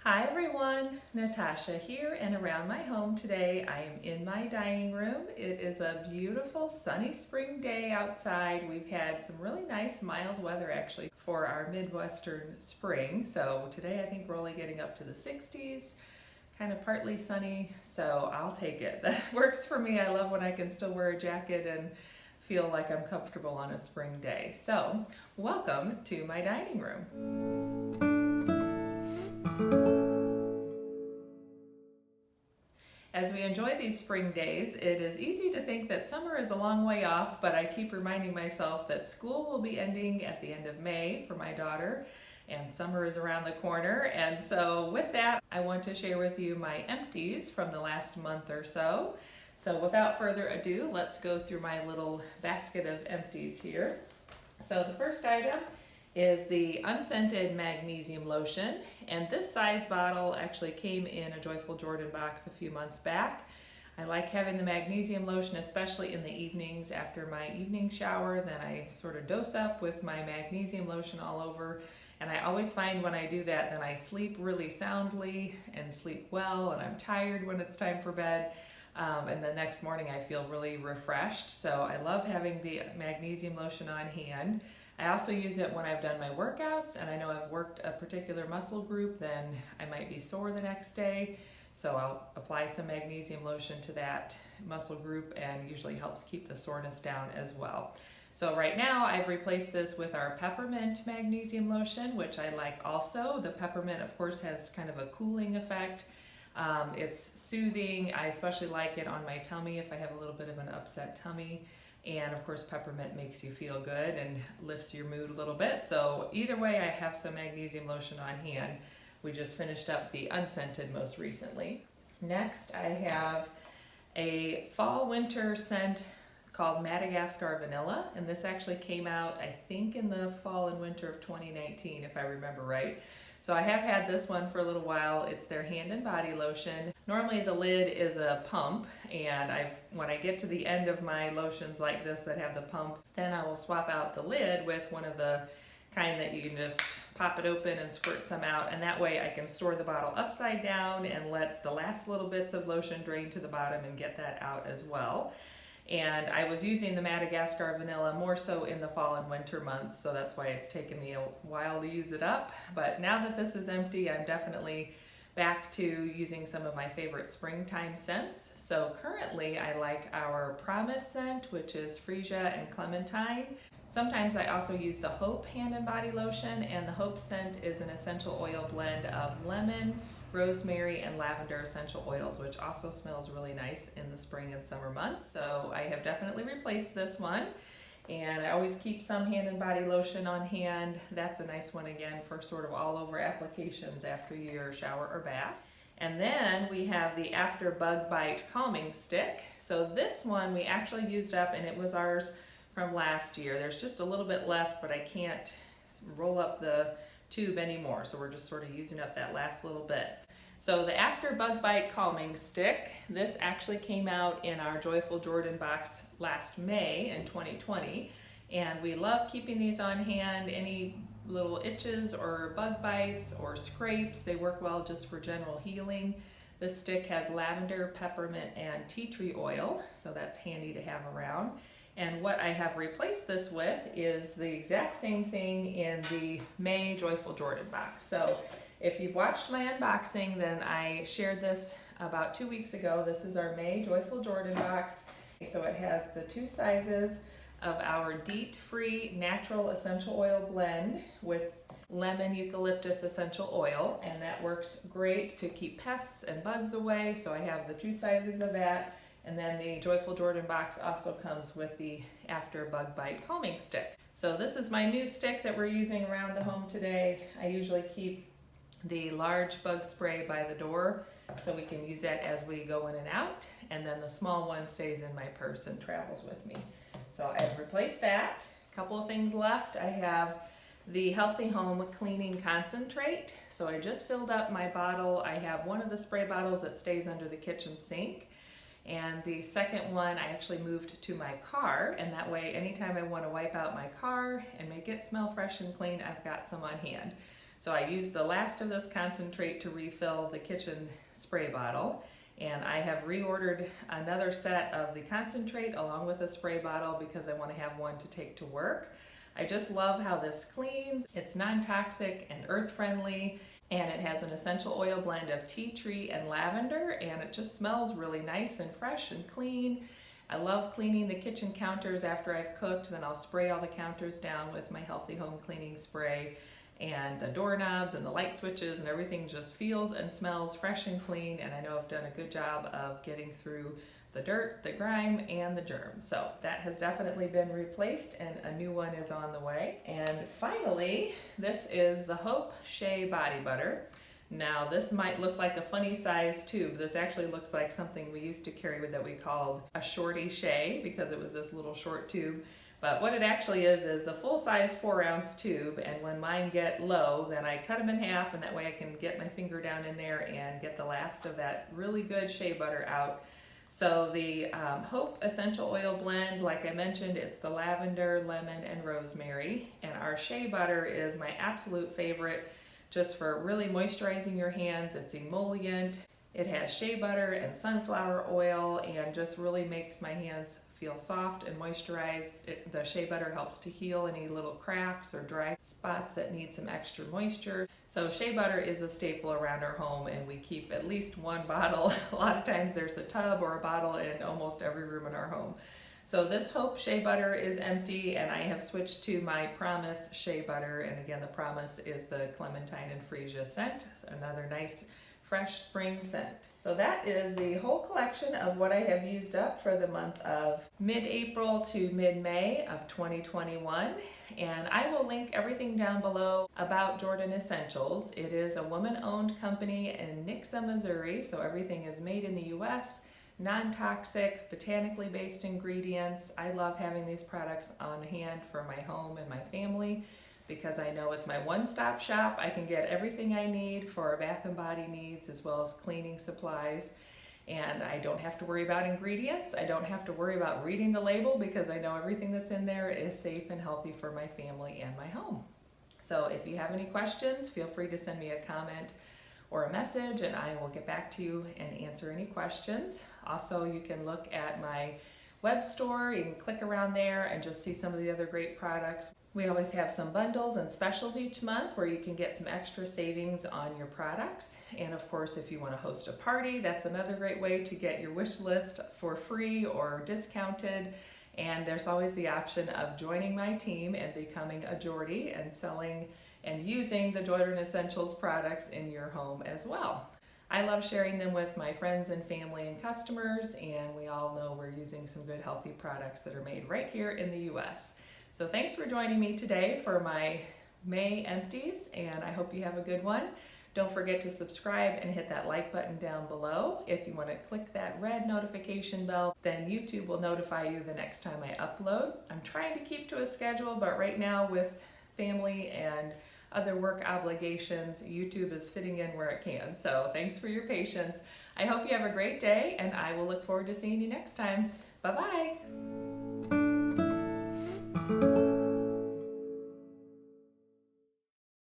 Hi everyone, Natasha here, and around my home today I am in my dining room. It is a beautiful sunny spring day outside. We've had some really nice mild weather actually for our Midwestern spring. So today I think we're only getting up to the 60s, kind of partly sunny, so I'll take it. That works for me. I love when I can still wear a jacket and feel like I'm comfortable on a spring day. So welcome to my dining room. As we enjoy these spring days, it is easy to think that summer is a long way off, but I keep reminding myself that school will be ending at the end of May for my daughter, and summer is around the corner. And so with that, I want to share with you my empties from the last month or so. So without further ado, let's go through my little basket of empties here. So the first item is the unscented magnesium lotion, and this size bottle actually came in a Joyful Jordan box a few months back. I like having the magnesium lotion, especially in the evenings after my evening shower. Then I sort of dose up with my magnesium lotion all over, and I always find when I do that, then I sleep really soundly and sleep well, and I'm tired when it's time for bed. And the next morning I feel really refreshed. So I love having the magnesium lotion on hand. I also use it when I've done my workouts and I know I've worked a particular muscle group, then I might be sore the next day. So I'll apply some magnesium lotion to that muscle group, and usually helps keep the soreness down as well. So right now I've replaced this with our peppermint magnesium lotion, which I like also. The peppermint of course has kind of a cooling effect. It's soothing. I especially like it on my tummy if I have a little bit of an upset tummy. And of course peppermint makes you feel good and lifts your mood a little bit. So either way, I have some magnesium lotion on hand. We just finished up the unscented most recently. Next I have a fall winter scent called Madagascar Vanilla, and this actually came out I think in the fall and winter of 2019 if I remember right. So I have had this one for a little while. It's their hand and body lotion. Normally the lid is a pump, and when I get to the end of my lotions like this that have the pump, then I will swap out the lid with one of the kind that you can just pop it open and squirt some out, and that way I can store the bottle upside down and let the last little bits of lotion drain to the bottom and get that out as well. And I was using the Madagascar Vanilla more so in the fall and winter months, so that's why it's taken me a while to use it up. But now that this is empty, I'm definitely back to using some of my favorite springtime scents. So currently I like our Promise scent, which is freesia and clementine. Sometimes I also use the Hope hand and body lotion, and the Hope scent is an essential oil blend of lemon, rosemary, and lavender essential oils, which also smells really nice in the spring and summer months. So I have definitely replaced this one, and I always keep some hand and body lotion on hand. That's a nice one again for sort of all over applications after your shower or bath. And then we have the After Bug Bite Calming Stick. So this one we actually used up, and it was ours from last year. There's just a little bit left, but I can't roll up the tube anymore, so we're just sort of using up that last little bit. So the After Bug Bite Calming Stick, this actually came out in our Joyful Jordan box last May in 2020, and we love keeping these on hand. Any little itches or bug bites or scrapes, they work well just for general healing. This stick has lavender, peppermint, and tea tree oil, so that's handy to have around. And what I have replaced this with is the exact same thing in the May Joyful Jordan box. So if you've watched my unboxing, then I shared this about 2 weeks ago. This is our May Joyful Jordan box. So it has the two sizes of our DEET-free natural essential oil blend with lemon eucalyptus essential oil, and that works great to keep pests and bugs away. So I have the two sizes of that. And then the Joyful Jordan box also comes with the After Bug Bite Calming Stick. So this is my new stick that we're using around the home today. I usually keep the large bug spray by the door so we can use that as we go in and out. And then the small one stays in my purse and travels with me. So I've replaced that. A couple of things left. I have the Healthy Home Cleaning Concentrate. So I just filled up my bottle. I have one of the spray bottles that stays under the kitchen sink, and the second one I actually moved to my car, and that way anytime I want to wipe out my car and make it smell fresh and clean, I've got some on hand. So I used the last of this concentrate to refill the kitchen spray bottle. And I have reordered another set of the concentrate along with a spray bottle because I want to have one to take to work. I just love how this cleans. It's non-toxic and earth-friendly, and it has an essential oil blend of tea tree and lavender, and it just smells really nice and fresh and clean. I love cleaning the kitchen counters after I've cooked. Then I'll spray all the counters down with my Healthy Home Cleaning Spray, and the doorknobs and the light switches and everything just feels and smells fresh and clean, and I know I've done a good job of getting through the dirt, the grime, and the germs. So that has definitely been replaced and a new one is on the way. And finally, this is the Hope Shea Body Butter. Now this might look like a funny size tube. This actually looks like something we used to carry with that we called a shorty Shea because it was this little short tube. But what it actually is the full-size 4-ounce tube, and when mine get low, then I cut them in half, and that way I can get my finger down in there and get the last of that really good shea butter out. So the Hope Essential Oil Blend, like I mentioned, it's the lavender, lemon, and rosemary, and our shea butter is my absolute favorite just for really moisturizing your hands. It's emollient. It has shea butter and sunflower oil and just really makes my hands feel soft and moisturized. The shea butter helps to heal any little cracks or dry spots that need some extra moisture. So shea butter is a staple around our home, and we keep at least one bottle. A lot of times there's a tub or a bottle in almost every room in our home. So this Hope Shea Butter is empty, and I have switched to my Promise Shea Butter, and again the Promise is the clementine and freesia scent, another nice fresh spring scent. So that is the whole collection of what I have used up for the month of mid-April to mid-May of 2021. And I will link everything down below about Jordan Essentials. It is a woman-owned company in Nixa, Missouri, so everything is made in the US, non-toxic, botanically based ingredients. I love having these products on hand for my home and my family, because I know it's my one-stop shop. I can get everything I need for bath and body needs as well as cleaning supplies. And I don't have to worry about ingredients. I don't have to worry about reading the label because I know everything that's in there is safe and healthy for my family and my home. So if you have any questions, feel free to send me a comment or a message and I will get back to you and answer any questions. Also, you can look at my web store. You can click around there and just see some of the other great products. We always have some bundles and specials each month where you can get some extra savings on your products. And of course, if you want to host a party, that's another great way to get your wish list for free or discounted. And there's always the option of joining my team and becoming a Jordy and selling and using the Jordan Essentials products in your home as well. I love sharing them with my friends and family and customers, and we all know we're using some good healthy products that are made right here in the US. So thanks for joining me today for my May empties, and I hope you have a good one. Don't forget to subscribe and hit that like button down below. If you want to click that red notification bell, then YouTube will notify you the next time I upload. I'm trying to keep to a schedule, but right now with family and other work obligations, YouTube is fitting in where it can. So thanks for your patience. I hope you have a great day, and I will look forward to seeing you next time. Bye-bye.